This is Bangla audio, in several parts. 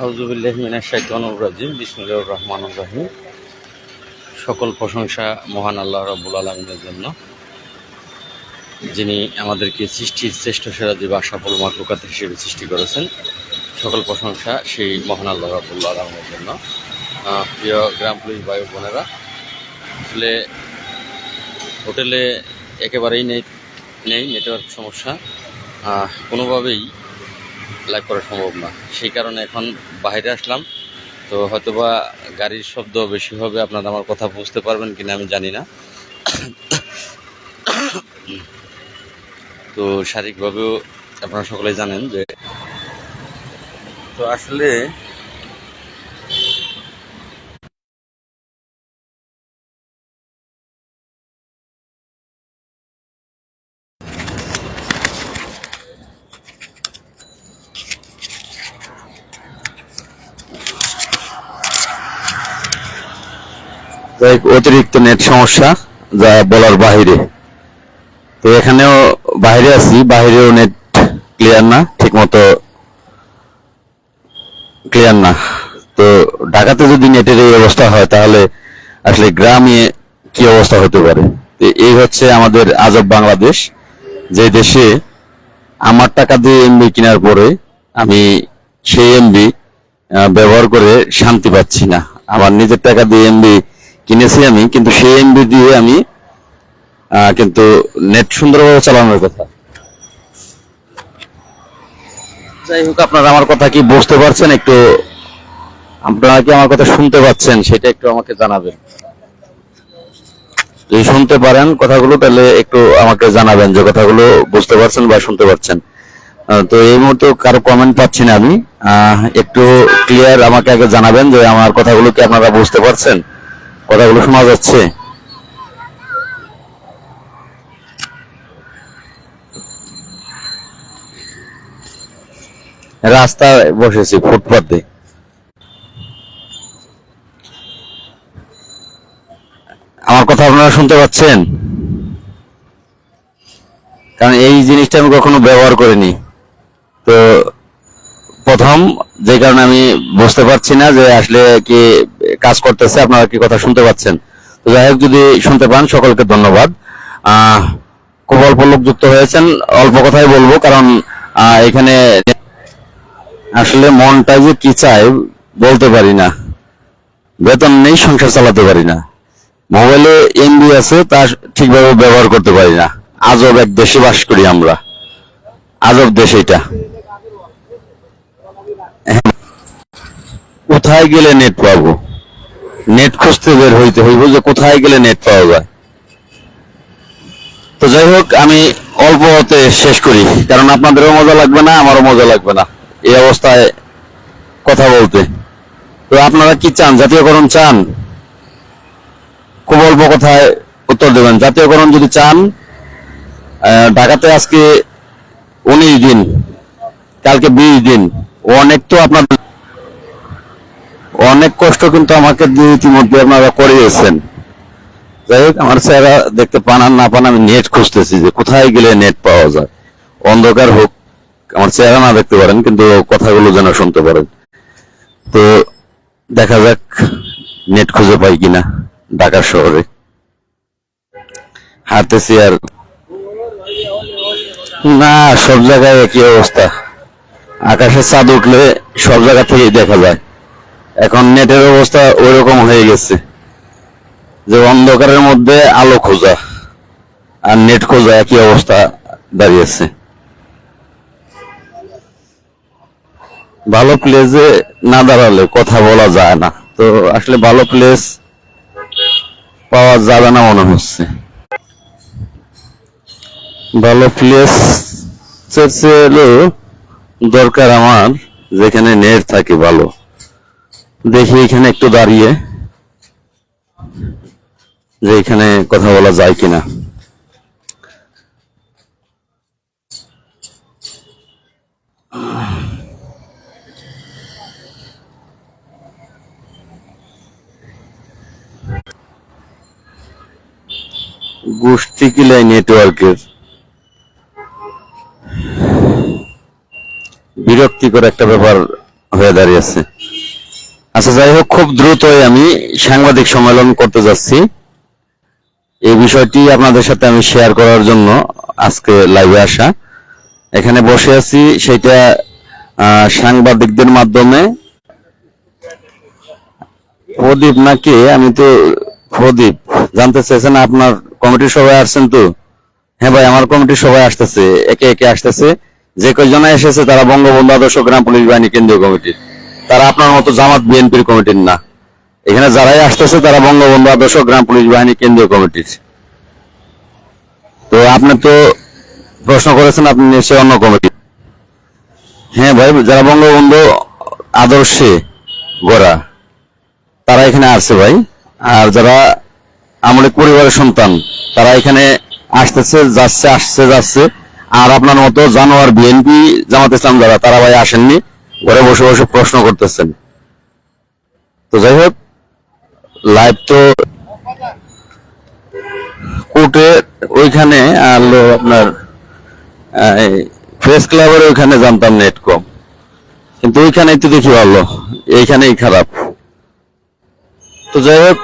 আউযুবিল্লাহি মিনাশ শাইতানির রাজিম বিসমিল্লাহির রহমানির রহিম। সকল প্রশংসা মহান আল্লাহ রাব্বুল আলামিনের জন্য, যিনি আমাদেরকে সৃষ্টির শ্রেষ্ঠ সেরা জীব আশরাফুল মাখলুকাত হিসেবে সৃষ্টি করেছেন। সকল প্রশংসা সেই মহান আল্লাহ রাব্বুল আলামিনের জন্য। প্রিয় গ্রাম পুলিশ ভাই বোনেরা, আসলে হোটেলে একেবারেই নেটওয়ার্ক সমস্যা, কোনোভাবেই লাইভ করা সম্ভব না। সেই কারণে এখন বাইরে আসলাম। তো হয়তোবা গাড়ির শব্দ বেশি হবে, আপনারা আমার কথা বুঝতে পারবেন কিনা আমি জানি না। তো শারীরিকভাবেও আপনারা সকলেই জানেন যে, তো আসলে অতিরিক্ত নেট সমস্যা, যা বলার বাহিরে। তো এখানেও বাইরে আছি, বাইরেও নেট ক্লিয়ার না, ঠিক মতো ক্লিয়ার না। তো ঢাকাতে যদি নেটের এই অবস্থা হয়, তাহলে আসলে গ্রামে কি অবস্থা হতে পারে। এই হচ্ছে আমাদের আজব বাংলাদেশ, যে দেশে আমার টাকা দিয়ে এমবি কেনার পরে আমি সেই এমবি ব্যবহার করে শান্তি পাচ্ছি না। আমার নিজের টাকা দিয়ে এমবি কিনেছি আমি, কিন্তু সেই এমবি দিয়ে আমি কিন্তু নেট সুন্দরভাবে চালানোর কথা। যাই হোক, আপনারা আমার কথা কি বুঝতে পারছেন? একটু আপনারা কি আমার কথা শুনতে পাচ্ছেন, সেটা একটু আমাকে জানাবেন। যদি শুনতে পারেন কথাগুলো, তাহলে একটু আমাকে জানাবেন যে কথাগুলো বুঝতে পারছেন বা শুনতে পাচ্ছেন। তো এই মুহূর্তে কারো কমেন্ট পাচ্ছি না আমি। একটু ক্লিয়ার আমাকে আগে জানাবেন যে আমার কথাগুলো কি আপনারা বুঝতে পারছেন, কথাগুলো শোনা যাচ্ছে। রাস্তায় বসেছি, ফুটপাতে। আমার কথা আপনারা শুনতে পাচ্ছেন? কারণ এই জিনিসটা আমি কখনো ব্যবহার করিনি, তো প্রথম, যে কারণে আমি বুঝতে পারছি না যে আসলে কি কাজ করতেছে, আপনারা কি কথা শুনতে পাচ্ছেন। তো যাই হোক, যদি শুনতে পান সকলকে ধন্যবাদ। খুব অল্প লোক যুক্ত হয়েছেন, অল্প কথাই বলবো, কারণ এখানে আসলে মনটা যে কি চায় বলতে পারি না। বেতন নেই, সংসার চালাতে পারি না। মোবাইলে এমবি আছে, তা ঠিকভাবে ব্যবহার করতে পারি না। আজব এক দেশে বাস করি আমরা, আজব দেশ এটা। কোথায় গেলে নেট পাবো? নেট খুঁজতে বের হইতে হইব যে কোথায় গেলে নেট পাওয়া যায়। তো যাই হোক, আমি অল্প হতে শেষ করি, কারণ আপনাদেরও মজা লাগবে না, আমারও মজা লাগবে না এই অবস্থায় কথা বলতে। তো আপনারা কি চান? জাতীয়করণ চান? খুব অল্প কথায় উত্তর দেবেন। জাতীয়করণ যদি চান, ঢাকাতে আজকে 19 দিন, কালকে 20 দিন, অনেক তো আপনাদের অনেক কষ্ট কিন্তু আমাকে দিয়ে ইতিমধ্যে আপনারা করিয়েছেন। যাই হোক, আমার চেহারা দেখতে পান আর না পান, আমি নেট খুঁজতেছি যে কোথায় গেলে নেট পাওয়া যায়। অন্ধকার হোক, আমার চেহারা না দেখতে পারেন, কিন্তু কথাগুলো যেন শুনতে পারেন। তো দেখা যাক নেট খুঁজে পাই কিনা ঢাকা শহরে। হাঁটতেছি আর না, সব জায়গায় একই অবস্থা। আকাশে চাঁদ উঠলে সব জায়গা থেকেই দেখা যায়। এখন নেটের অবস্থা ওইরকম হয়ে গেছে যে অন্ধকারের মধ্যে আলো খোঁজা আর নেট খোঁজা একই অবস্থা দাঁড়িয়েছে। ভালো প্লেসে না দাঁড়ালে কথা বলা যায় না। তো আসলে ভালো প্লেস পাওয়া যাবে না মনে হচ্ছে। ভালো প্লেস দরকার আমার, যেখানে নেট থাকে ভালো। দেখি এখানে একটু দাঁড়িয়ে যে এখানে কথা বলা যায় কিনা। গোষ্ঠী কিলাই নেটওয়ার্কের বিরক্তিকর একটা ব্যাপার হয়ে দাঁড়িয়েছে। আচ্ছা, যাই হোক, খুব দ্রুতই আমি সাংবাদিক সম্মেলন করতে যাচ্ছি। এই বিষয়টি আপনাদের সাথে আমি শেয়ার করার জন্য আজকে লাইভে আসা। এখানে বসে আছি, সেটা সাংবাদিকদের মাধ্যমে। প্রদীপ নাকি? আমি তো প্রদীপ জানতে চাইছেন আপনার কমিটির সবাই আসছেন তো? হ্যাঁ ভাই, আমার কমিটির সবাই আসতেছে, একে একে আসতেছে। যে কয়জন এসেছে তারা বঙ্গবন্ধু আদর্শ গ্রাম পুলিশ বাহিনী কেন্দ্রীয় কমিটির, তারা আপনার মতো জামাত বিএনপির কমিটির না। এখানে যারাই আসতেছে তারা বঙ্গবন্ধু আদর্শ গ্রাম পুলিশ বাহিনী কেন্দ্রীয় কমিটির। তো আপনি তো প্রশ্ন করেছেন, আপনি নিশ্চয়ই অন্য কমিটি। হ্যাঁ ভাই, যারা বঙ্গবন্ধু আদর্শে গড়া তারা এখানে আসছে ভাই। আর যারা আমলিক পরিবারের সন্তান তারা এখানে আসতেছে, যাচ্ছে, আসছে, যাচ্ছে। আর আপনার মতো জানোয়ার বিএনপি জামাত ইসলাম যারা, তারা ভাই আসেননি, ঘরে বসে বসে প্রশ্ন করতেছেন। তো যাই হোক, লাইভ তো কোর্টে ওইখানে আলো আপনার প্রেস ক্লাবের ওইখানে জানতাম নেট কম, কিন্তু ওইখানেই তো দেখি ভালো, এইখানেই খারাপ। তো যাই হোক,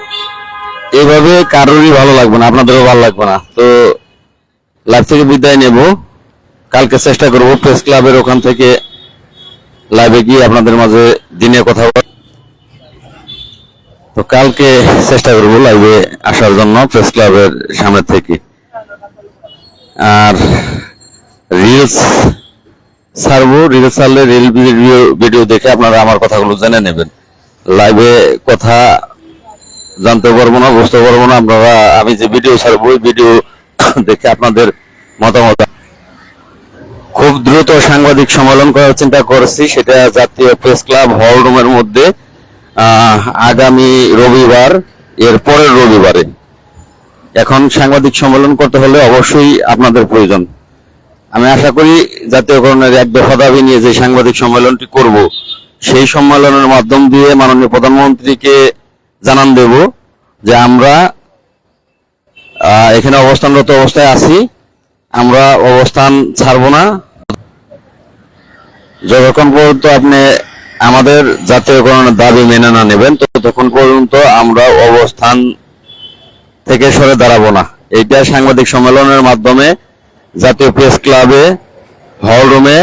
এইভাবে কারোরই ভালো লাগবে না, আপনাদেরও ভালো লাগবে না। তো লাইভ থেকে বিদায় নেব, কালকে চেষ্টা করব প্রেস ক্লাবের ওখান থেকে লাইভে গিয়ে আপনাদের মাঝে দিনে কথা বলার। তো কালকে চেষ্টা করব লাইভে আসার জন্য প্রেস ক্লাবের সামনে থেকে। আর রিলস ছাড়বো, রিলস ছাড়লে রিল ভিডিও দেখে আপনারা আমার কথাগুলো জেনে নেবেন। লাইভে কথা জানতে পারবো না, বুঝতে পারবো না। আপনারা আমি যে ভিডিও ছাড়বো ওই ভিডিও দেখে আপনাদের মতামত। খুব দ্রুত সাংবাদিক সম্মেলন করার চিন্তা করেছি, সেটা জাতীয় প্রেস ক্লাব হল রুমের মধ্যে আগামী রবিবার, এর পরের রবিবারে। এখন সাংবাদিক সম্মেলন করতে হলে অবশ্যই আপনাদের প্রয়োজন। আমি আশা করি জাতীয়করণের এক দফা দাবি নিয়ে যে সাংবাদিক সম্মেলনটি করব, সেই সম্মেলনের মাধ্যম দিয়ে মাননীয় প্রধানমন্ত্রীকে জানান দেব যে আমরা এখানে অবস্থানরত অবস্থায় আছি, আমরা অবস্থান ছাড়বো না যতক্ষণ পর্যন্ত আপনি আমাদের জাতীয়করণের দাবি মেনে না নেবেন, ততক্ষণ পর্যন্ত আমরা অবস্থান থেকে সরে দাঁড়াবো না। এইটা সাংবাদিক সম্মেলনের মাধ্যমে জাতীয় প্রেস ক্লাবে হল রুমে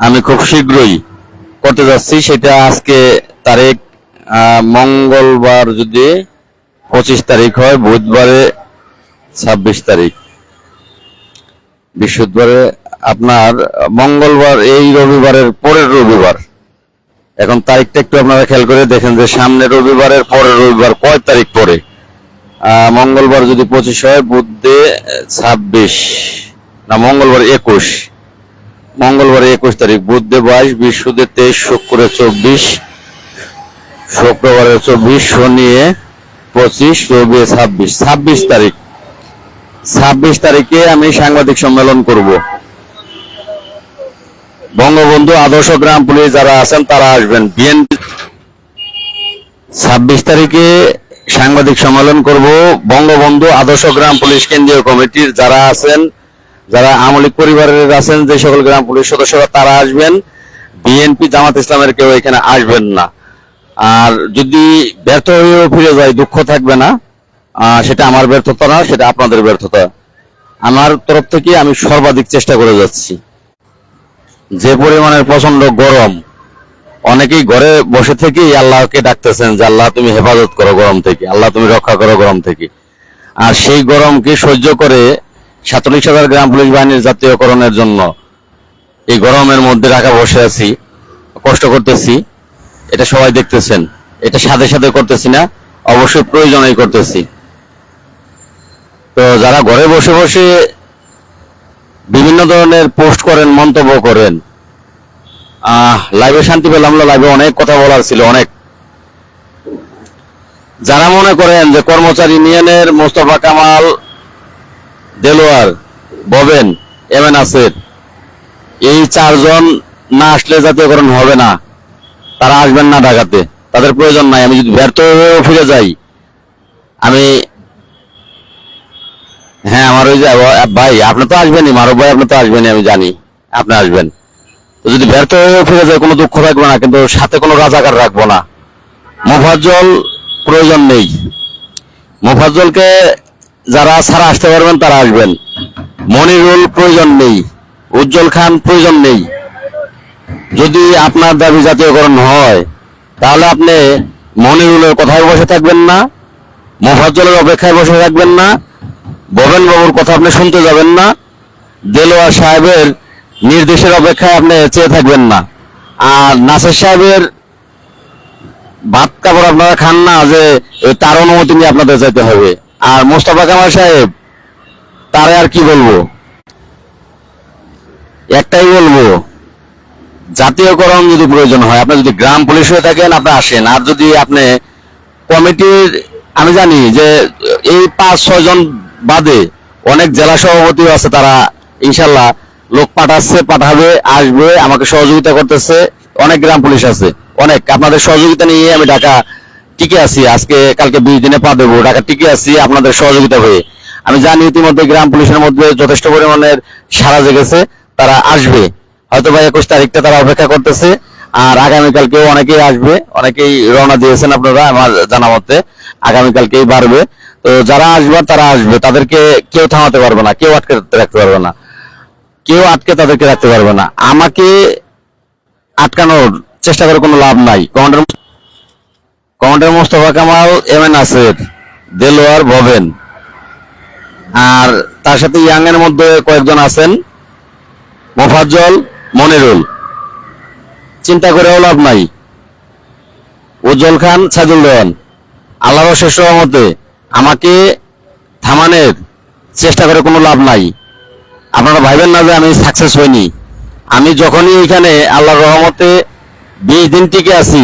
আমি খুব শীঘ্রই করতে যাচ্ছি। সেটা আজকে তারিখ মঙ্গলবার, যদি 25 তারিখ হয়, বুধবারে 26 তারিখ, বৃহস্পতিবারে আপনার মঙ্গলবার, এই রবিবারের পরের রবিবার। এখন তারিখটা একটু আপনারা খেয়াল করে দেখেন যে সামনের রবিবারের পরের রবিবার কয় তারিখ পরে। মঙ্গলবার যদি 25 হয়, বুধে 26, না মঙ্গলবার 21, মঙ্গলবার 21 তারিখ, বুধে 22, বৃহস্পতিবার 23, শুক্রে 24, শুক্রবারে 24, শনি 25, রবি 26 তারিখ। 26 তারিখে আমি সাংবাদিক সম্মেলন করব। বঙ্গবন্ধু আদর্শ গ্রাম পুলিশ যারা আছেন তারা আসবেন। বিএনপি 26 তারিখে সাংবাদিক সম্মেলন করব। বঙ্গবন্ধু আদর্শ গ্রাম পুলিশ কেন্দ্রীয় কমিটির যারা আছেন, যারা আমলিক পরিবারের আছেন, যে সকল গ্রাম পুলিশ সদস্যরা, তারা আসবেন। বিএনপি জামাত ইসলামের কেউ এখানে আসবেন না। আর যদি ব্যর্থ হয়েও ফিরে যায়, দুঃখ থাকবে না, সেটা আমার ব্যর্থতা না, সেটা আপনাদের ব্যর্থতা। আমার তরফ থেকে আমি সর্বাধিক চেষ্টা করে যাচ্ছি। যে পরিমাণের প্রচন্ড গরম, অনেকেই ঘরে বসে থেকেই আল্লাহকে ডাকতেছেন যে আল্লাহ তুমি হেফাজত করো গরম থেকে, আল্লাহ তুমি রক্ষা করো গরম থেকে। আর সেই গরমকে সহ্য করে 47,000 গ্রাম পুলিশ বাহিনীর জাতীয়করণের জন্য এই গরমের মধ্যে ঢাকা বসে আছি, কষ্ট করতেছি। এটা সবাই দেখতেছেন, এটা সাথে সাথে করতেছি না, অবশ্যই প্রয়োজনেই করতেছি। তো যারা ঘরে বসে বসে বিভিন্ন ধরনের পোস্ট করেন, মন্তব্য করেন, লাইভে শান্তি পেলাম না, লাইভে অনেক কথা বলার ছিল, অনেক। যারা মনে করেন যে কর্মচারী ইউনিয়নের মোস্তফা কামাল, দেলোয়ার, ববেন, এম এন আসের, এই 4 জন না আসলে জাতীয়করণ হবে না, তারা আসবেন না ঢাকাতে, তাদের প্রয়োজন নাই। আমি যদি ব্যর্থ হয়েও ফিরে যাই, আমি, হ্যাঁ, আমার ওই যে ভাই, আপনি তো আসবেনই, মারুফ ভাই, আপনি তো আসবেনই, আমি জানি আপনি আসবেন। তো যদি ব্যর্থ হয়েও ফিরে যায়, কোনো দুঃখ থাকবে না, কিন্তু সাথে কোনো রাজাকার রাখবো না। মোফাজ্জল প্রয়োজন নেই। মোফাজ্জলকে যারা ছাড়া আসতে পারবেন তারা আসবেন। মনিরুল প্রয়োজন নেই, উজ্জ্বল খান প্রয়োজন নেই। যদি আপনার দাবি জাতীয়করণ হয় তাহলে আপনি মনিরুলের কথায় বসে থাকবেন না, মোফাজ্জলের অপেক্ষায় বসে থাকবেন না, ভবেন বাবুর কথা আপনি শুনতে যাবেন না, দেলোয়ার সাহেবের নির্দেশের অপেক্ষায় আপনি চেয়ে থাকবেন না। আর নাসির সাহেবের ভাত কাপড় আপনারা খান না যে তার অনুমতি নিয়ে আপনাদের যেতে হবে। আর মোস্তফা কামাল সাহেব, তারে আর কি বলবো, একটাই বলবো, জাতীয়করণ যদি প্রয়োজন হয়, আপনি যদি গ্রাম পুলিশ হয়ে থাকেন আপনি আসেন। আর যদি আপনি কমিটির, আমি জানি যে এই 5-6 জন বাদে অনেক জেলা সভাপতিও আছে, তারা ইনশাল্লাহ লোক পাঠাচ্ছে, পাঠাবে, আসবে, আমাকে সহযোগিতা করতেছে। অনেক গ্রাম পুলিশ আছে, অনেক। আপনাদের সহযোগিতা নিয়ে আমি ঢাকা টিকে আছি, আজকে কালকে 20 দিনে পা দেবো, ঢাকা টিকে আছি আপনাদের সহযোগিতা হয়ে। আমি জানি ইতিমধ্যে গ্রাম পুলিশের মধ্যে যথেষ্ট পরিমাণের সাড়া জেগেছে, তারা আসবে। হয়তো বা 21 তারিখটা তারা অপেক্ষা করতেছে। আর আগামীকালকেও অনেকেই আসবে, অনেকেই রওনা দিয়েছেন আপনারা আমার জানা মতে, আগামীকালকেই বাড়বে। তো যারা আসবে তারা আসবে, তাদেরকে কেউ থামাতে পারবে না, কেউ আটকে রাখতে পারবে না, কেউ আটকে তাদেরকে রাখতে পারবে না। আমাকে আটকানোর চেষ্টা করে কোনো লাভ নাই। Commander Mostafa Kamal, M A Nasir, Delwar, Bhaben, আর তার সাথে ইয়াং এর মধ্যে কয়েকজন আছেন, মোফাজ্জল, মনিরুল। চিন্তা করেও লাভ নাই। উজ্জ্বল খান, সাইদুল দেওয়ান, আল্লাহর শেষ রহমতে আমাকে থামানোর চেষ্টা করে কোনো লাভ নাই। আপনারা ভাইবেন না যে আমি সাকসেস হইনি। আমি যখনই এখানে আল্লাহর রহমতে 20 দিন টিকে আছি,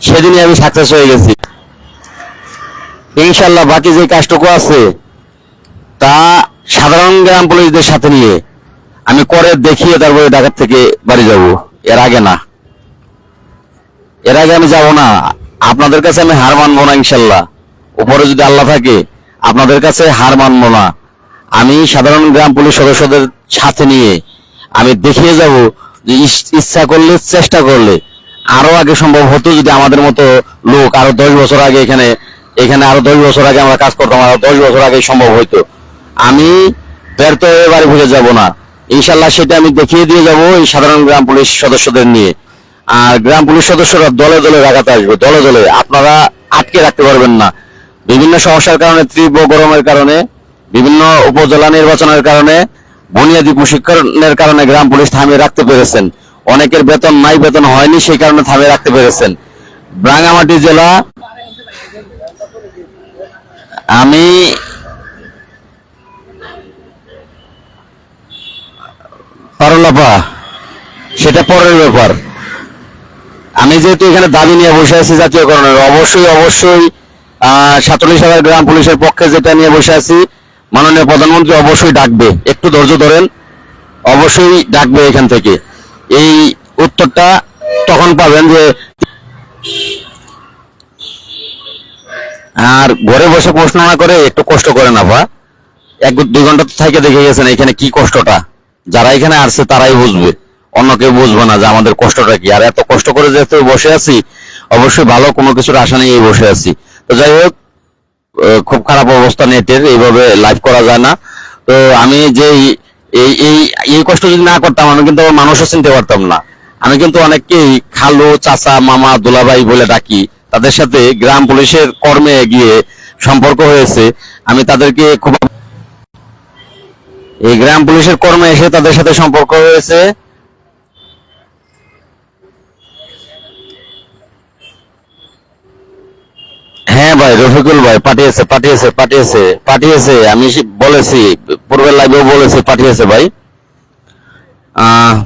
সেদিনই আমি সাকসেস হয়ে গেছি। ইনশাল্লাহ বাকি যে কাজটুকু আছে তা সাধারণ গ্রাম পুলিশদের সাথে নিয়ে আমি করে দেখিয়ে তারপরে ঢাকা থেকে বাড়ি যাব। এর আগে না, এর আগে আমি যাব না। আপনাদের কাছে আমি হার মানবো না ইনশাল্লাহ। উপরে যদি আল্লাহ থাকে, আপনাদের কাছে হার মানবো না। আমি সাধারণ গ্রাম পুলিশ সদস্যদের সাথে নিয়ে আমি দেখিয়ে যাব যে ইচ্ছা করলে, চেষ্টা করলে আরো আগে সম্ভব হতো। যদি আমাদের মতো লোক আরো 10 বছর আগে এখানে এখানে আরো 10 বছর আগে আমরা কাজ করতাম, আরো 10 বছর আগে সম্ভব হইতো। আমি ব্যর্থ হয়ে বাড়ি ফিরে যাব না ইনশাল্লাহ। সেটা আমি দেখিয়ে দিয়ে যাব এই সাধারণ গ্রাম পুলিশ সদস্যদের নিয়ে। আর গ্রাম পুলিশ সদস্যরা দলে দলে ঢাকাতে আসবে, দলে দলে। আপনারা আটকে রাখতে পারবেন না। বিভিন্ন সমস্যার কারণে, তীব্র গরমের কারণে, বিভিন্ন উপজেলা নির্বাচনের কারণে, বুনিয়াদী প্রশিক্ষণের কারণে গ্রাম পুলিশ থামিয়ে রাখতে পেরেছেন। অনেকের বেতন নাই, বেতন হয়নি, সেই কারণে থামিয়ে রাখতে পেরেছেন। রাঙ্গামাটি জেলা, আমি পারলাপা, সেটা পরের ব্যাপার। আমি যেহেতু এখানে দাবি নিয়ে বসে আছি জাতীয়করণের, অবশ্যই অবশ্যই 47,000 গ্রাম পুলিশের পক্ষে যেটা নিয়ে বসে আছি, মাননীয় প্রধানমন্ত্রী অবশ্যই ডাকবে। একটু ধৈর্য ধরেন, অবশ্যই ডাকবে এখান থেকে। এই উত্তরটা তখন পাবেন যে, আর ঘরে বসে প্রশ্ন না করে একটু কষ্ট করে না বা 1-2 ঘন্টা তো থেকে দেখে গেছেন এখানে কি কষ্টটা। যারা এখানে আসছে তারাই বুঝবে, অন্য কেউ বুঝবে না যে আমাদের কষ্টটা কি। আর এত কষ্ট করে যেহেতু বসে আছি, অবশ্যই ভালো কোনো কিছুর আশা নিয়ে বসে আছি। তো যাই হোক, খুব খারাপ অবস্থা নেটের, এইভাবে লাইভ করা যায় না। তো আমি যে এই এই এই কষ্ট যদি না করতাম, আমি কিন্তু আমার মানুষও চিনতে পারতাম না। আমি কিন্তু অনেককেই খালু, চাচা, মামা, দুলাভাই বলে ডাকি। তাদের সাথে গ্রাম পুলিশের কর্মে গিয়ে সম্পর্ক হয়েছে। আমি তাদেরকে খুব, এই গ্রাম পুলিশের কর্মে এসে তাদের সাথে সম্পর্ক হয়েছে। হ্যাঁ ভাই, রফিকুল ভাই পাঠিয়েছে পাঠিয়েছে পাঠিয়েছে পাঠিয়েছে। আমি বলেছি, পূর্বের লাইভেও বলেছি, পাঠিয়েছে ভাই।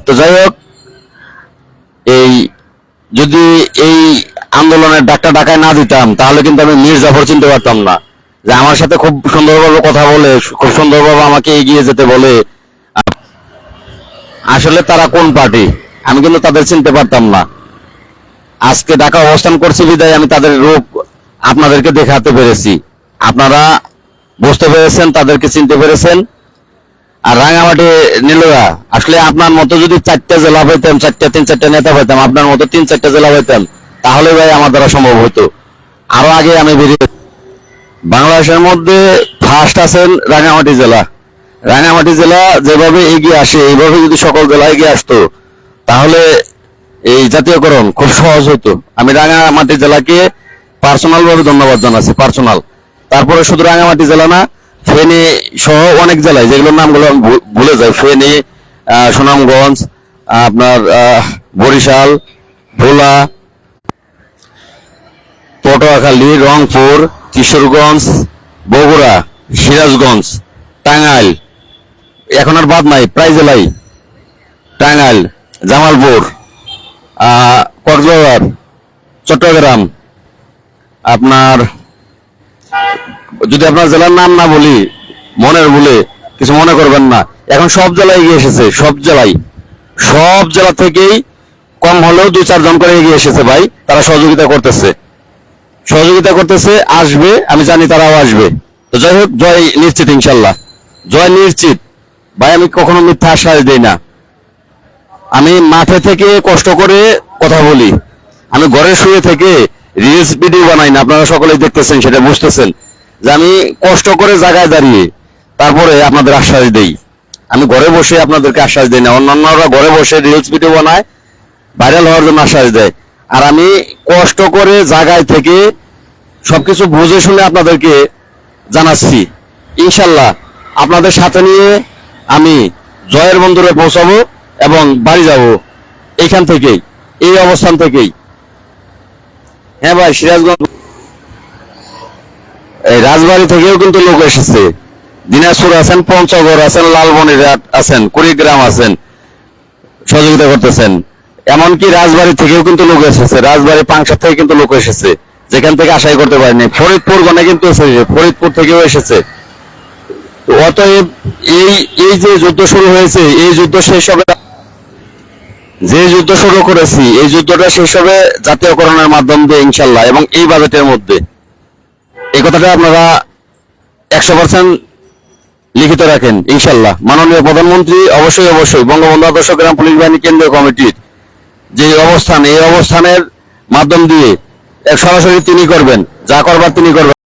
তো যাই হোক, এই যদি এই আন্দোলনের ডাকটা ঢাকায় না দিতাম, তাহলে কিন্তু আমি মীর জাফর চিনতে পারতাম না। যে আমার সাথে খুব সুন্দরভাবে কথা বলে, খুব সুন্দরভাবে আমাকে এগিয়ে যেতে বলে, আসলে তারা কোন পার্টি আমি কিন্তু তাদের চিনতে পারতাম না। আজকে ঢাকা অবস্থান করছি বিদায় আমি তাদের রূপ আপনাদেরকে দেখাতে পেরেছি। আপনারা বুঝতে পেরেছেন, তাদেরকে চিনতে পেরেছেন। আর রাঙামাটি নীলরা, আসলে আপনার মতো যদি 4টা জেলা পাইতাম, 3-4টা নেতা পাইতাম, আপনার মতো 3-4টা জেলা পাইতাম, তাহলে ভাই আমার দ্বারা সম্ভব হতো। আরো আগে আমি বেরিয়ে বাংলাদেশের মধ্যে ফার্স্ট আছেন রাঙ্গামাটি জেলা। রাঙ্গামাটি জেলা যেভাবে এগিয়ে আসে এইভাবে যদি সকল জেলা এগিয়ে আসতো তাহলে এই জাতীয়করণ খুব সহজ হতো। আমি রাঙ্গামাটি জেলাকে পার্সোনাল ভাবে ধন্যবাদ জানাচ্ছি, পার্সোনাল। তারপরে শুধু রাঙ্গামাটি জেলা না, ফেনী সহ অনেক জেলায় যেগুলোর নামগুলো আমি ভুলে যাই, ফেনী, সুনামগঞ্জ, আপনার বরিশাল, ভোলা, পটুয়াখালী, রংপুর, কিশোরগঞ্জ, বগুড়া, সিরাজগঞ্জ, টাঙ্গাইল, এখন আর বাদ নাই, প্রায় জেলাই, টাঙ্গাইল, জামালপুর, কক্সবাজার, চট্টগ্রাম, আপনার যদি আপনার জেলার নাম না বলি মনের ভুলে কিছু মনে করবেন না, এখন সব জেলায় এগিয়ে এসেছে, সব জেলা থেকেই কম হলেও 2-4 জন করে এগিয়ে এসেছে ভাই। তারা সহযোগিতা করতেছে, আসবে, আমি জানি তারাও আসবে। তো যাই হোক, জয় নিশ্চিত, ইনশাল্লাহ জয় নিশ্চিত ভাই। আমি কখনো মিথ্যা আশ্বাস দেই না। আমি মাঠে থেকে কষ্ট করে কথা বলি, আমি ঘরে শুয়ে থেকে রিলস ভিডিও বানাই না। আপনারা সকলেই দেখতেছেন, সেটা বুঝতেছেন যে আমি কষ্ট করে জায়গায় দাঁড়িয়ে তারপরে আপনাদের আশ্বাস দেই। আমি ঘরে বসে আপনাদেরকে আশ্বাস দেই না। অন্যান্যরা ঘরে বসে রিলস ভিডিও বানায়, ভাইরাল হওয়ার জন্য আশ্বাস দেয়, আর আমি কষ্ট করে জায়গায় থেকে সবকিছু বুঝে শুনে আপনাদেরকে জানাচ্ছি। ইনশাল্লাহ আপনাদের সাথে নিয়ে আমি জয়ের বন্দরে পৌঁছাবো এবং বাড়ি যাব এইখান থেকেই, এই অবস্থান থেকেই। হ্যাঁ ভাই, সিরাজগঞ্জ, এই রাজবাড়ী থেকেও কিন্তু লোক এসেছে, দিনাজপুর আছেন, পঞ্চগড় আছেন, লালমনিরহাট আছেন, কুড়িগ্রাম আছেন, সহযোগিতা করতেছেন। এমনকি রাজবাড়ী থেকেও কিন্তু লোক এসেছে, রাজবাড়ী পাংশা থেকে কিন্তু লোক এসেছে, যেখান থেকে আশাই করতে পারিনি। ফরিদপুর গণে কিন্তু এসেছে, ফরিদপুর থেকেও এসেছে। তো অতএব এই যে যুদ্ধ শুরু হয়েছে, এই যুদ্ধ শেষ হবে, যে যুদ্ধ শুরু করেছি এই যুদ্ধটা শেষ হবে জাতীয়করণের মাধ্যম দিয়ে ইনশাল্লাহ, এবং এই বাজেটের মধ্যে। এই কথাটা আপনারা 100% লিখিত রাখেন ইনশাল্লাহ। মাননীয় প্রধানমন্ত্রী অবশ্যই বঙ্গবন্ধু আদর্শ গ্রাম পুলিশ বাহিনী কেন্দ্রীয় কমিটির যে অবস্থান, এই অবস্থানের মাধ্যম দিয়ে সরাসরি তিনি করবেন, যা করবার তিনি করবেন।